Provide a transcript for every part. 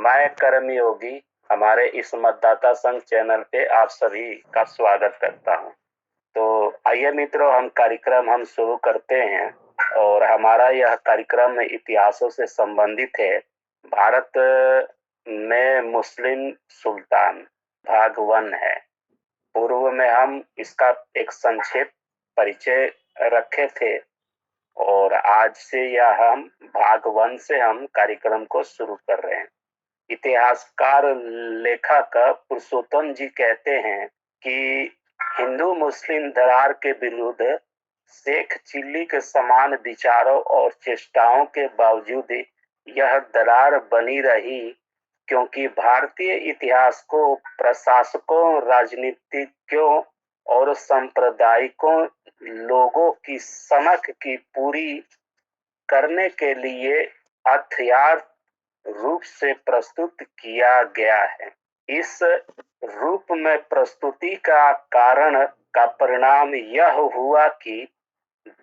मैं कर्मयोगी हमारे इस मतदाता संघ चैनल पे आप सभी का स्वागत करता हूं। तो आइए मित्रों, हम शुरू करते हैं। और हमारा यह कार्यक्रम इतिहासों से संबंधित है। भारत में मुस्लिम सुल्तान भाग 1 है। पूर्व में हम इसका एक संक्षेप परिचय रखे थे और आज से यह हम भाग 1 से हम कार्यक्रम को शुरू कर रहे हैं। इतिहासकार लेखक पुरुषोत्तम जी कहते हैं कि हिंदू मुस्लिम दरार के विरुद्ध शेख चिल्ली के समान विचारों और चेष्टाओं के बावजूद यह दरार बनी रही, क्योंकि भारतीय इतिहास को प्रशासकों, राजनीतिज्ञों और सांप्रदायिकों लोगों की सनक की पूरी करने के लिए हथियार रूप से प्रस्तुत किया गया है। इस रूप में प्रस्तुति का कारण का परिणाम यह हुआ कि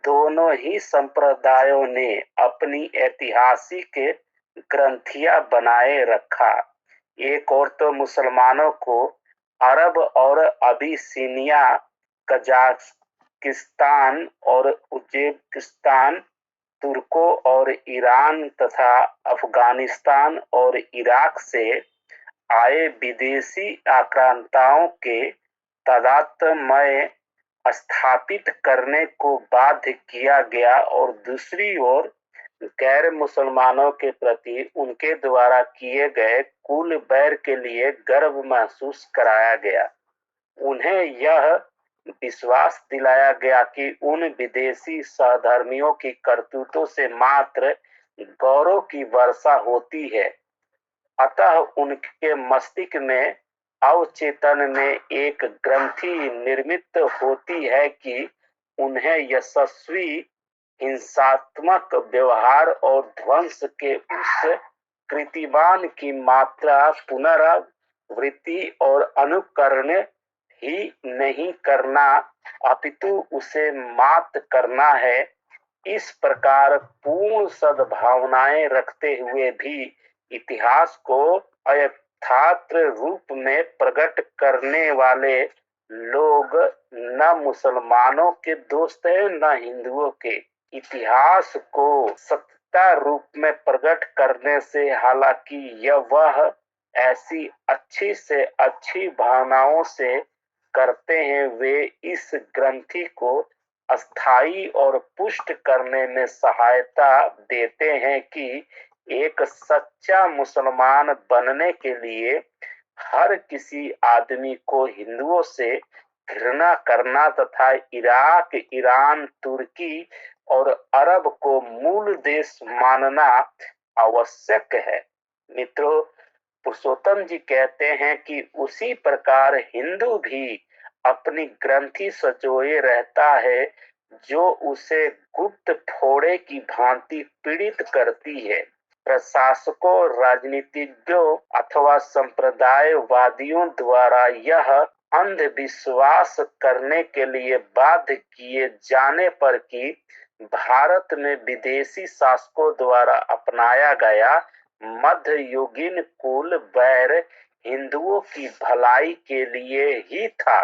दोनों ही संप्रदायों ने अपनी ऐतिहासिक ग्रंथियां बनाए रखा। एक और तो मुसलमानों को अरब और अबिसिनिया, कजाकिस्तान और उज्बेकिस्तान, तुर्कों और ईरान तथा अफगानिस्तान और इराक से आए विदेशी आक्रांताओं के तादात्म्य स्थापित करने को बाध्य किया गया, और दूसरी ओर गैर मुसलमानों के प्रति उनके द्वारा किए गए कुल बैर के लिए गर्व महसूस कराया गया। उन्हें यह विश्वास दिलाया गया कि उन विदेशी सहधर्मियों की करतूतों से मात्र गौरव की वर्षा होती है। अतः उनके मस्तिष्क में अवचेतन में एक ग्रंथि निर्मित होती है कि उन्हें यशस्वी हिंसात्मक व्यवहार और ध्वंस के उस कृतिमान की मात्रा पुनरावृत्ति और अनुकरण ही नहीं करना, अपितु उसे मात करना है। इस प्रकार पूर्ण सद्भावनाएं रखते हुए भी इतिहास को अयथार्थ रूप में प्रकट करने वाले लोग न मुसलमानों के दोस्त हैं न हिंदुओं के। इतिहास को सत्ता रूप में प्रकट करने से, हालांकि यह वह ऐसी अच्छी से अच्छी भावनाओं से करते हैं, वे इस ग्रंथि को अस्थाई और पुष्ट करने में सहायता देते हैं कि एक सच्चा मुसलमान बनने के लिए हर किसी आदमी को हिंदुओं से घृणा करना तथा इराक, ईरान, तुर्की और अरब को मूल देश मानना आवश्यक है। मित्रों, पुरुषोत्तम जी कहते हैं कि उसी प्रकार हिंदू भी अपनी ग्रंथि सजोए रहता है, जो उसे गुप्त फोड़े की भांति पीड़ित करती है। प्रशासकों, राजनीतिज्ञों अथवा संप्रदायवादियों द्वारा यह अंधविश्वास करने के लिए बाध्य किए जाने पर कि भारत में विदेशी शासकों द्वारा अपनाया गया मध्ययुगीन कुल बैर हिंदुओं की भलाई के लिए ही था।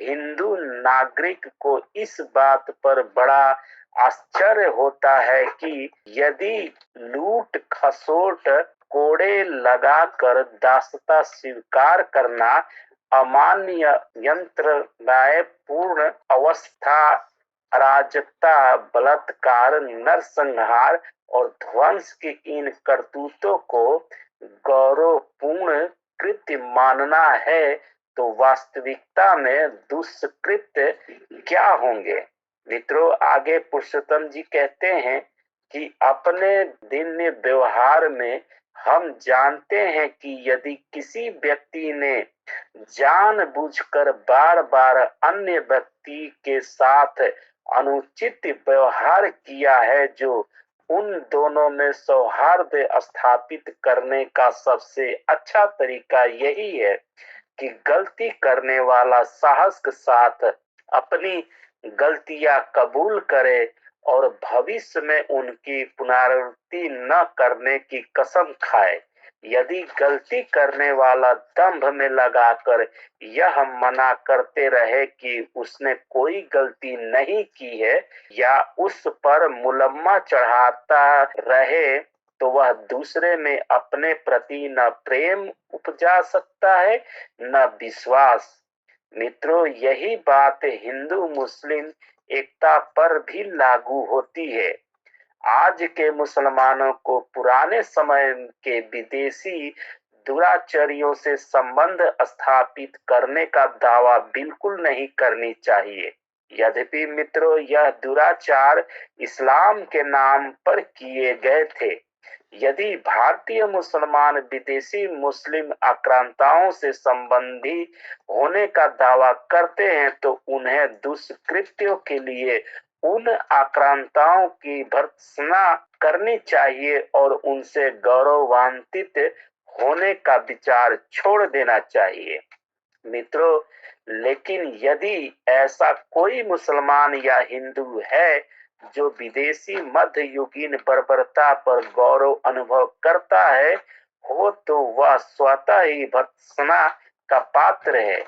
हिंदू नागरिक को इस बात पर बड़ा आश्चर्य होता है कि यदि लूट खसोट कोड़े लगाकर दासता स्वीकार करना, अमान्य यंत्रणाएं पूर्ण अवस्था, अराजकता, बलात्कार, नरसंहार और ध्वंस की इन करतूतों को गौरवपूर्ण कृत्य मानना है, तो वास्तविकता में दुष्कृत्य क्या होंगे। मित्रों, आगे पुरुषोत्तम जी कहते हैं कि अपने दिन व्यवहार में हम जानते हैं कि यदि किसी व्यक्ति ने जानबूझकर बार बार अन्य व्यक्ति के साथ अनुचित व्यवहार किया है, जो उन दोनों में सौहार्द स्थापित करने का सबसे अच्छा तरीका यही है कि गलती करने वाला साहस के साथ अपनी गलतियां कबूल करे और भविष्य में उनकी पुनरावृत्ति न करने की कसम खाए। यदि गलती करने वाला दंभ में लगाकर यह मना करते रहे कि उसने कोई गलती नहीं की है या उस पर मुलम्मा चढ़ाता रहे, तो वह दूसरे में अपने प्रति न प्रेम उपजा सकता है न विश्वास। मित्रों, यही बात हिंदू मुस्लिम एकता पर भी लागू होती है। आज के मुसलमानों को पुराने समय के विदेशी दुराचारियों से संबंध स्थापित करने का दावा बिल्कुल नहीं करनी चाहिए। यद्यपि मित्रों, यह दुराचार इस्लाम के नाम पर किए गए थे। यदि भारतीय मुसलमान विदेशी मुस्लिम आक्रांताओं से संबंधी होने का दावा करते हैं तो उन्हें दुष्कृत्यों के लिए उन आक्रांताओं की भर्त्सना करनी चाहिए और उनसे गौरवान्वित होने का विचार छोड़ देना चाहिए। मित्रों, लेकिन यदि ऐसा कोई मुसलमान या हिंदू है जो विदेशी मध्ययुगीन बर्बरता पर गौरव अनुभव करता है हो, तो वह स्वतः ही भर्त्सना का पात्र है।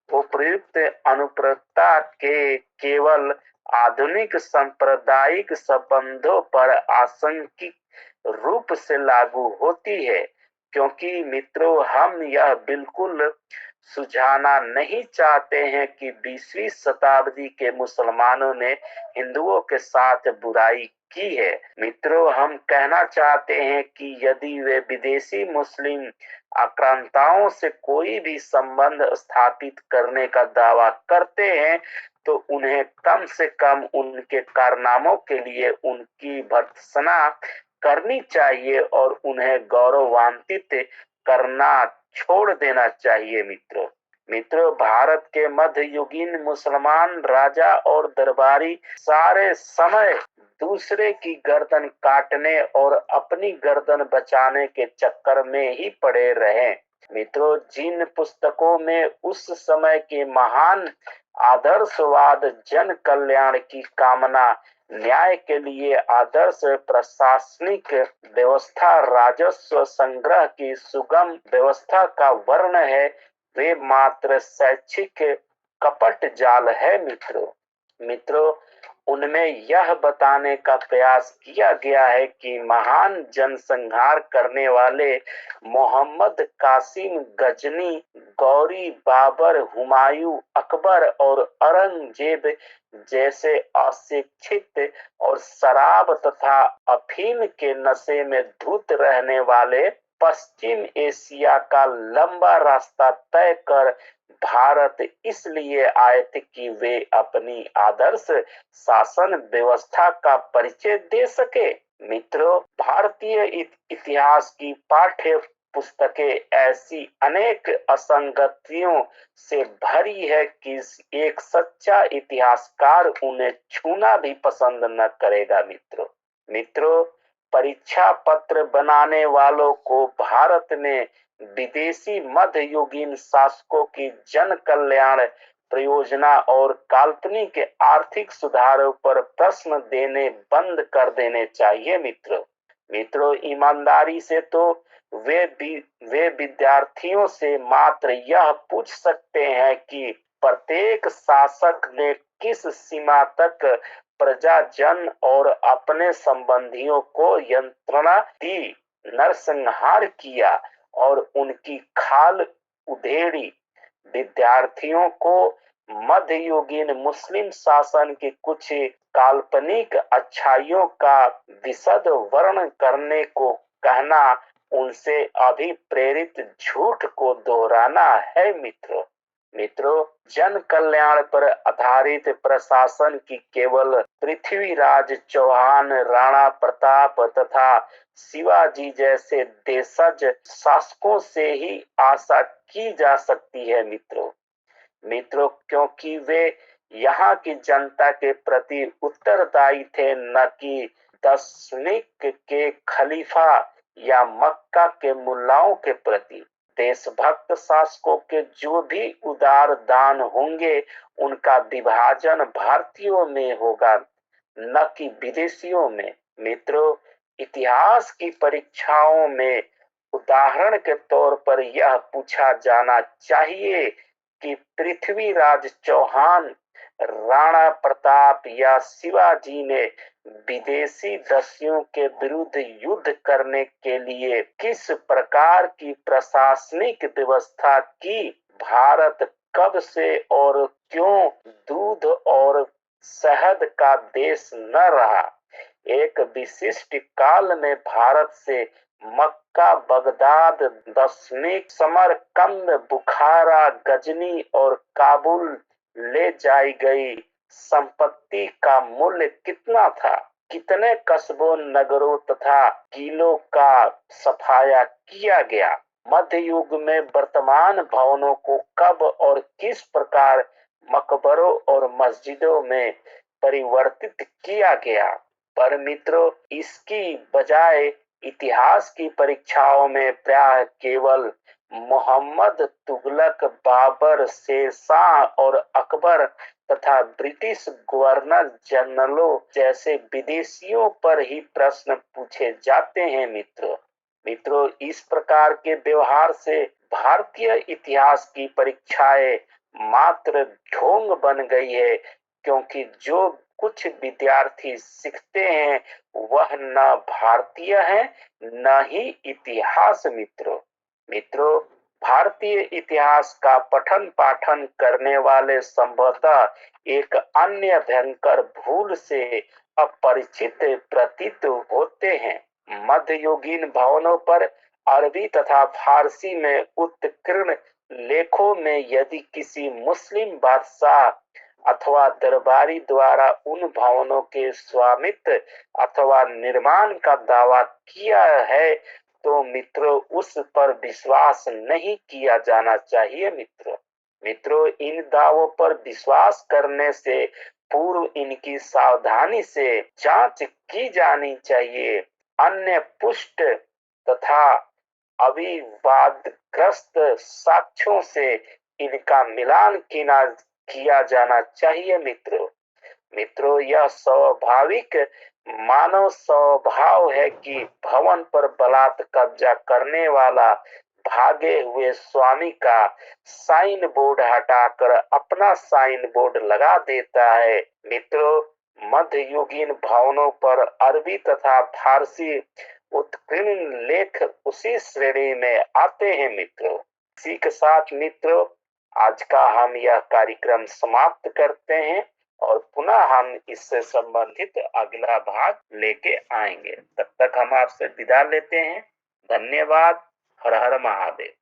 उपर्युक्त अनुप्रयोगता के केवल आधुनिक सांप्रदायिक संबंधों पर आंशिक रूप से लागू होती है, क्योंकि मित्रों, हम यह बिल्कुल सुझाना नहीं चाहते हैं कि 20वीं शताब्दी के मुसलमानों ने हिंदुओं के साथ बुराई की है। मित्रों, हम कहना चाहते हैं कि यदि वे विदेशी मुस्लिम आक्रांताओं से कोई भी संबंध स्थापित करने का दावा करते हैं तो उन्हें कम से कम उनके कारनामों के लिए उनकी भर्त्सना करनी चाहिए और उन्हें गौरवान्वित करना छोड़ देना चाहिए। मित्रों, भारत के मध्ययुगीन मुसलमान राजा और दरबारी सारे समय दूसरे की गर्दन काटने और अपनी गर्दन बचाने के चक्कर में ही पड़े रहे। मित्रों, जिन पुस्तकों में उस समय के महान आदर्शवाद, जन कल्याण की कामना, न्याय के लिए आदर्श प्रशासनिक व्यवस्था, राजस्व संग्रह की सुगम व्यवस्था का वर्ण है, वे मात्र शैक्षिक कपट जाल है। मित्रों, उनमें यह बताने का प्रयास किया गया है कि महान जनसंहार करने वाले मोहम्मद कासिम गजनी, गौरी, बाबर, हुमायूं, अकबर और औरंगजेब जैसे अशिक्षित और शराब तथा अफीम के नशे में धुत रहने वाले पश्चिम एशिया का लंबा रास्ता तय कर भारत इसलिए आए थे कि वे अपनी आदर्श शासन व्यवस्था का परिचय दे सके। मित्रों, भारतीय इतिहास की पाठ्य पुस्तकें ऐसी अनेक असंगतियों से भरी है कि एक सच्चा इतिहासकार उन्हें छूना भी पसंद न करेगा। मित्रों, परीक्षा पत्र बनाने वालों को भारत में विदेशी मध्ययुगीन शासकों की जन कल्याण परियोजना और काल्पनिक आर्थिक सुधारों पर प्रश्न देने बंद कर देने चाहिए। मित्रों, ईमानदारी से तो वे विद्यार्थियों से मात्र यह पूछ सकते हैं कि प्रत्येक शासक ने किस सीमा तक प्रजाजन और अपने संबंधियों को यंत्रणा दी, नरसंहार किया और उनकी खाल उधेड़ी। विद्यार्थियों को मध्ययुगीन मुस्लिम शासन की कुछ काल्पनिक अच्छाइयों का विशद वर्णन करने को कहना उनसे अभिप्रेरित झूठ को दोहराना है। मित्रों, जन कल्याण पर आधारित प्रशासन की केवल पृथ्वीराज चौहान, राणा प्रताप तथा शिवाजी जैसे देशज शासकों से ही आशा की जा सकती है। मित्रों, क्योंकि वे यहाँ की जनता के प्रति उत्तरदायी थे, न कि दशमिक के खलीफा या मक्का के मुल्लाओं के प्रति। देशभक्त शासकों के जो भी उदार दान होंगे उनका विभाजन भारतीयों में होगा, न कि विदेशियों में। मित्रों, इतिहास की परीक्षाओं में उदाहरण के तौर पर यह पूछा जाना चाहिए कि पृथ्वीराज चौहान, राणा प्रताप या शिवाजी ने विदेशी दस्युओं के विरुद्ध युद्ध करने के लिए किस प्रकार की प्रशासनिक व्यवस्था की। भारत कब से और क्यों दूध और शहद का देश न रहा। एक विशिष्ट काल में भारत से मक्का, बगदाद, दशमेश, समरकंद, बुखारा, गजनी और काबुल ले जाई गई संपत्ति का मूल्य कितना था। कितने कस्बों, नगरों तथा किलों का सफाया किया गया। मध्य युग में वर्तमान भवनों को कब और किस प्रकार मकबरों और मस्जिदों में परिवर्तित किया गया। पर मित्रों, इसकी बजाय इतिहास की परीक्षाओं में प्रायः केवल मोहम्मद, तुगलक, बाबर, शेरशाह और अकबर तथा ब्रिटिश गवर्नर जनरलों जैसे विदेशियों पर ही प्रश्न पूछे जाते हैं। मित्रों, इस प्रकार के व्यवहार से भारतीय इतिहास की परीक्षाएं मात्र ढोंग बन गई है, क्योंकि जो कुछ विद्यार्थी सीखते हैं वह न भारतीय है न ही इतिहास। मित्रों, भारतीय इतिहास का पठन पाठन करने वाले संभवतः एक अन्य भयंकर भूल से अपरिचित प्रतीत होते हैं। मध्ययुगीन भवनों पर अरबी तथा फारसी में उत्कीर्ण लेखों में यदि किसी मुस्लिम बादशाह अथवा दरबारी द्वारा उन भवनों के स्वामित्व अथवा निर्माण का दावा किया है तो मित्रों उस पर विश्वास नहीं किया जाना चाहिए। मित्रों, इन दावों पर विश्वास करने से पूर्व इनकी सावधानी से जांच की जानी चाहिए। अन्य पुष्ट तथा अविवादग्रस्त साक्ष्यों से इनका मिलान किया जाना चाहिए। मित्रों, यह स्वाभाविक मानव स्वभाव है कि भवन पर बलात् कब्जा करने वाला भागे हुए स्वामी का साइन बोर्ड हटाकर अपना साइन बोर्ड लगा देता है। मित्रों, मध्ययुगीन भवनों पर अरबी तथा फारसी उत्कीर्ण लेख उसी श्रेणी में आते हैं। इसी के साथ मित्रों आज का हम यह कार्यक्रम समाप्त करते हैं और पुनः हम इससे संबंधित अगला भाग लेके आएंगे। तब तक हम आपसे विदा लेते हैं। धन्यवाद। हर हर महादेव।